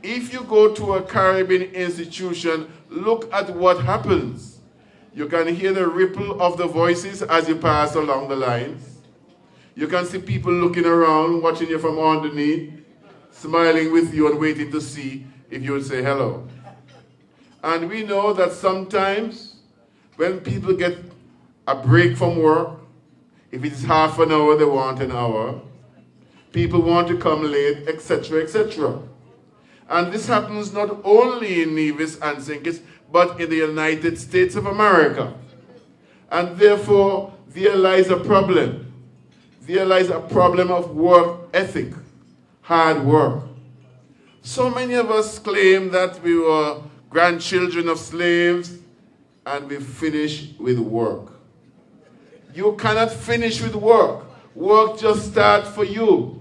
If you go to a Caribbean institution, look at what happens. You can hear the ripple of the voices as you pass along the lines. You can see people looking around, watching you from underneath, smiling with you and waiting to see if you would say hello. And we know that sometimes when people get a break from work, if it's half an hour, they want an hour. People want to come late, etc., etc. And this happens not only in Nevis and St. Kitts, but in the United States of America. And therefore, there lies a problem. There lies a problem of work ethic, hard work. So many of us claim that we were grandchildren of slaves and we finish with work. You cannot finish with work. Work just starts for you.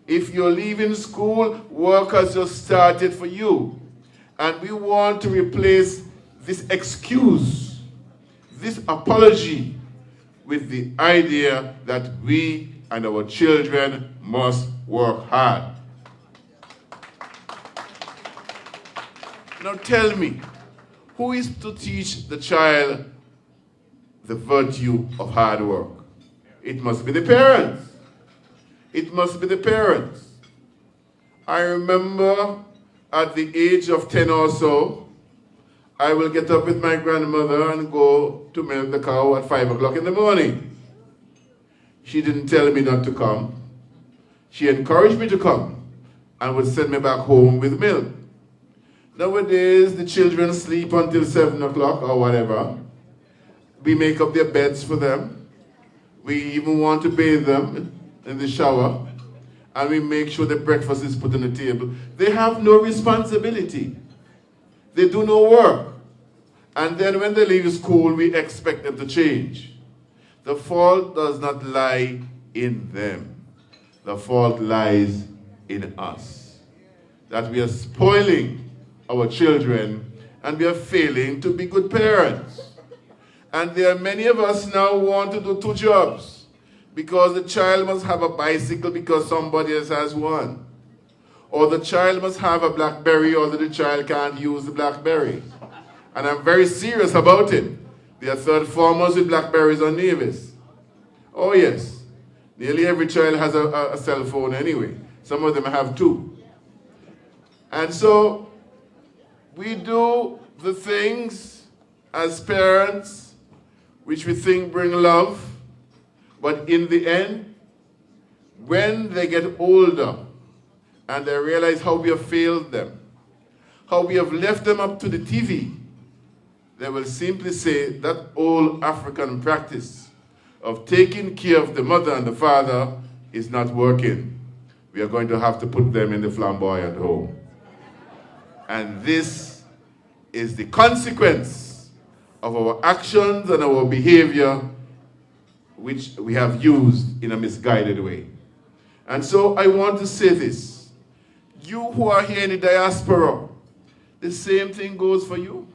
If you're leaving school, work has just started for you. And we want to replace this excuse, this apology, with the idea that we and our children must work hard. Now tell me, who is to teach the child the virtue of hard work? It must be the parents. It must be the parents. I remember at the age of 10 or so, I will get up with my grandmother and go to milk the cow at 5 o'clock in the morning. She didn't tell me not to come. She encouraged me to come and would send me back home with milk. Nowadays, the children sleep until 7 o'clock or whatever. We make up their beds for them. We even want to bathe them in the shower, and we make sure the breakfast is put on the table. They have no responsibility. They do no work. And then when they leave school, we expect them to change. The fault does not lie in them. The fault lies in us. That we are spoiling our children and we are failing to be good parents. And there are many of us now who want to do 2 jobs. Because the child must have a bicycle because somebody else has one. Or the child must have a BlackBerry, although the child can't use the BlackBerry. And I'm very serious about it. There are third formers with BlackBerries on Nevis. Oh yes. Nearly every child has a cell phone anyway. Some of them have 2. And so, we do the things as parents which we think bring love. But in the end, when they get older and they realize how we have failed them, how we have left them up to the TV, they will simply say that old African practice of taking care of the mother and the father is not working. We are going to have to put them in the flamboyant home. And this is the consequence of our actions and our behavior which we have used in a misguided way. And so I want to say this. You who are here in the diaspora, the same thing goes for you.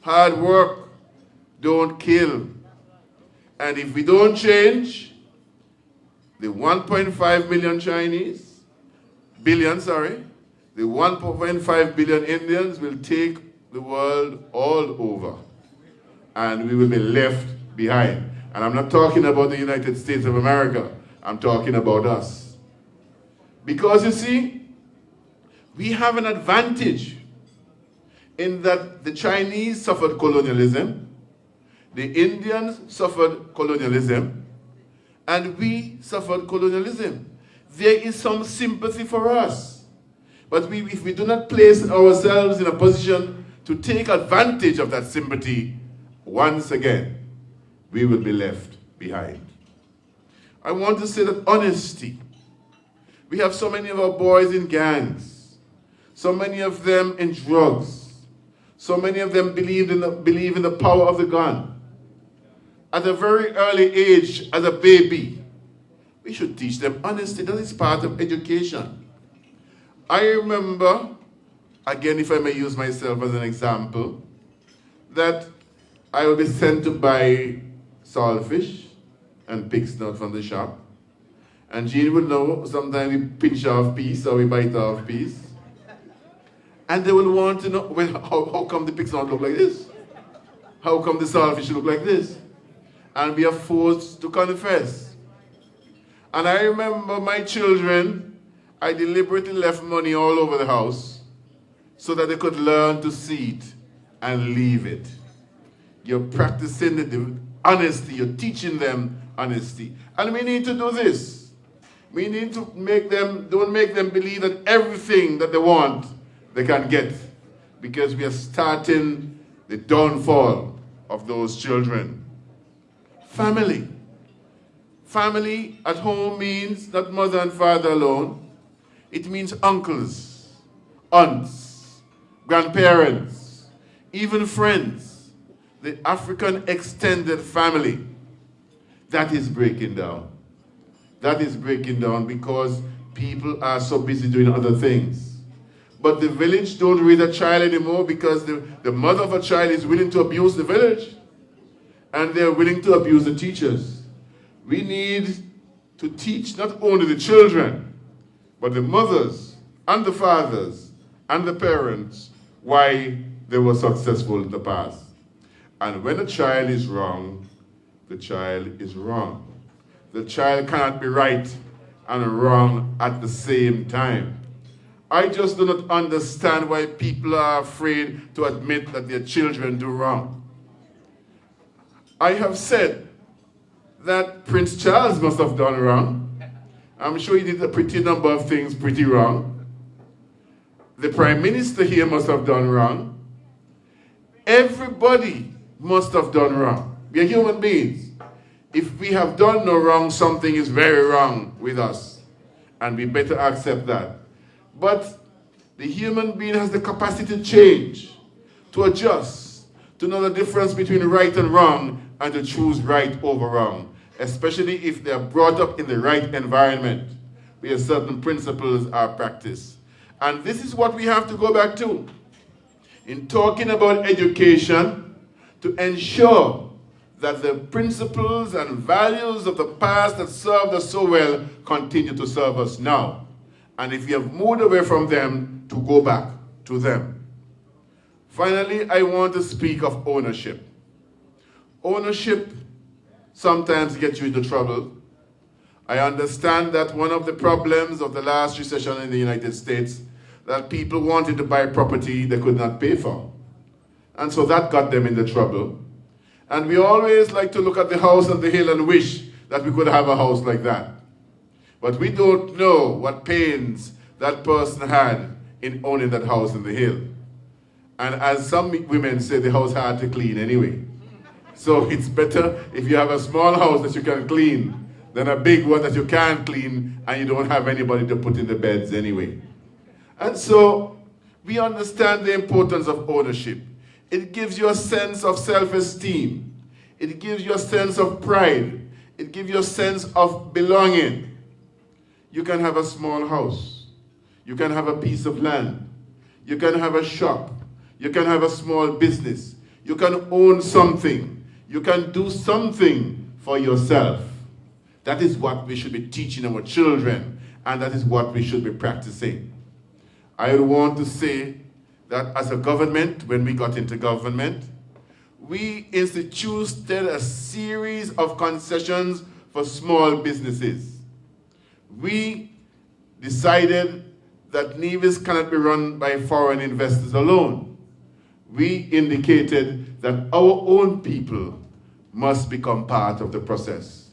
Hard work don't kill. And if we don't change, the 1.5 million Chinese, the 1.5 billion Indians will take the world all over. And we will be left behind. And I'm not talking about the United States of America. I'm talking about us. Because you see, we have an advantage in that the Chinese suffered colonialism, the Indians suffered colonialism, and we suffered colonialism. There is some sympathy for us. But if we do not place ourselves in a position to take advantage of that sympathy, once again, we will be left behind. I want to say that honesty. We have so many of our boys in gangs. So many of them in drugs. So many of them believe in the power of the gun. At a very early age, as a baby, we should teach them honesty. That is part of education. I remember, again, if I may use myself as an example, that I would be sent to buy saltfish and pig snout from the shop. And Jean would know, sometimes we pinch off piece or we bite off piece. And they will want to know, well, how come the pigs don't look like this? How come the saltfish look like this? And we are forced to confess. And I remember my children, I deliberately left money all over the house so that they could learn to see it and leave it. You're practicing the honesty, you're teaching them honesty. And we need to do this. We need to don't make them believe that everything that they want, they can get. Because we are starting the downfall of those children. Family. Family at home means not mother and father alone. It means uncles, aunts, grandparents, even friends. The African extended family. That is breaking down. That is breaking down because people are so busy doing other things. But the village don't raise a child anymore because the mother of a child is willing to abuse the village. And they're willing to abuse the teachers. We need to teach not only the children, but the mothers and the fathers and the parents why they were successful in the past. And when a child is wrong, the child is wrong. The child cannot be right and wrong at the same time. I just do not understand why people are afraid to admit that their children do wrong. I have said that Prince Charles must have done wrong. I'm sure he did a pretty number of things pretty wrong. The Prime Minister here must have done wrong. Everybody must have done wrong. We are human beings. If we have done no wrong, something is very wrong with us. And we better accept that. But the human being has the capacity to change, to adjust, to know the difference between right and wrong, and to choose right over wrong, especially if they are brought up in the right environment, where certain principles are practiced. And this is what we have to go back to. In talking about education, to ensure that the principles and values of the past that served us so well continue to serve us now. And if we have moved away from them, to go back to them. Finally, I want to speak of ownership. Ownership sometimes gets you into trouble. I understand that one of the problems of the last recession in the United States, that people wanted to buy property they could not pay for. And so that got them into trouble. And we always like to look at the house on the hill and wish that we could have a house like that. But we don't know what pains that person had in owning that house in the hill. And as some women say, the house hard to clean anyway. So it's better if you have a small house that you can clean than a big one that you can't clean and you don't have anybody to put in the beds anyway. And so we understand the importance of ownership. It gives you a sense of self-esteem. It gives you a sense of pride. It gives you a sense of belonging. You can have a small house. You can have a piece of land. You can have a shop. You can have a small business. You can own something. You can do something for yourself. That is what we should be teaching our children, and that is what we should be practicing. I want to say that as a government, when we got into government, we instituted a series of concessions for small businesses. We decided that Nevis cannot be run by foreign investors alone. We indicated that our own people must become part of the process.